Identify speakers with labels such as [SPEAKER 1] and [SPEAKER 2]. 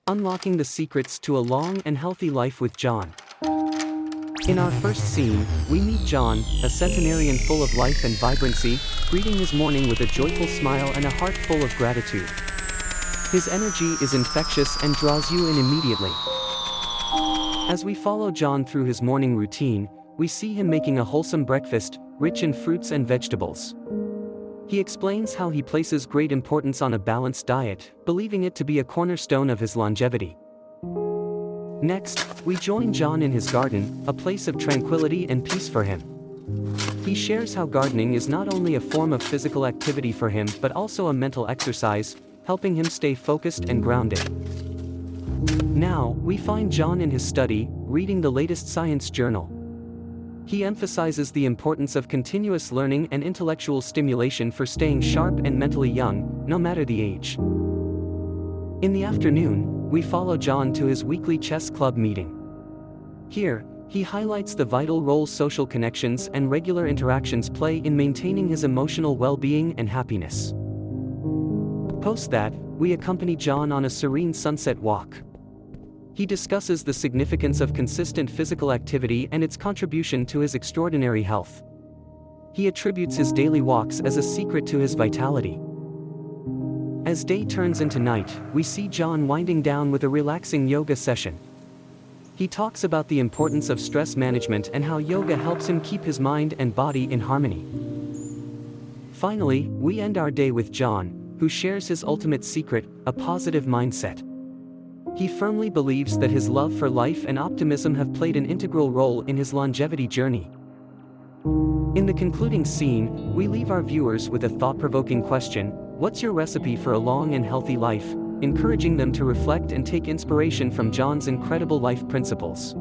[SPEAKER 1] unlocking the secrets to a long and healthy life with John. In our first scene, we meet John, a centenarian full of life and vibrancy, greeting his morning with a joyful smile and a heart full of gratitude. His energy is infectious and draws you in immediately. As we follow John through his morning routine, we see him making a wholesome breakfast, rich in fruits and vegetables. He explains how he places great importance on a balanced diet, believing it to be a cornerstone of his longevity. Next, we join John in his garden, a place of tranquility and peace for him. He shares how gardening is not only a form of physical activity for him but also a mental exercise, helping him stay focused and grounded. Now, we find John in his study, reading the latest science journal. He emphasizes the importance of continuous learning and intellectual stimulation for staying sharp and mentally young, no matter the age. In the afternoon, we follow John to his weekly chess club meeting. Here, he highlights the vital role social connections and regular interactions play in maintaining his emotional well-being and happiness. Post that, we accompany John on a serene sunset walk. He discusses the significance of consistent physical activity and its contribution to his extraordinary health. He attributes his daily walks as a secret to his vitality. As day turns into night, we see John winding down with a relaxing yoga session. He talks about the importance of stress management and how yoga helps him keep his mind and body in harmony. Finally, we end our day with John, who shares his ultimate secret, a positive mindset. He firmly believes that his love for life and optimism have played an integral role in his longevity journey. In the concluding scene, we leave our viewers with a thought-provoking question: what's your recipe for a long and healthy life? Encouraging them to reflect and take inspiration from John's incredible life principles.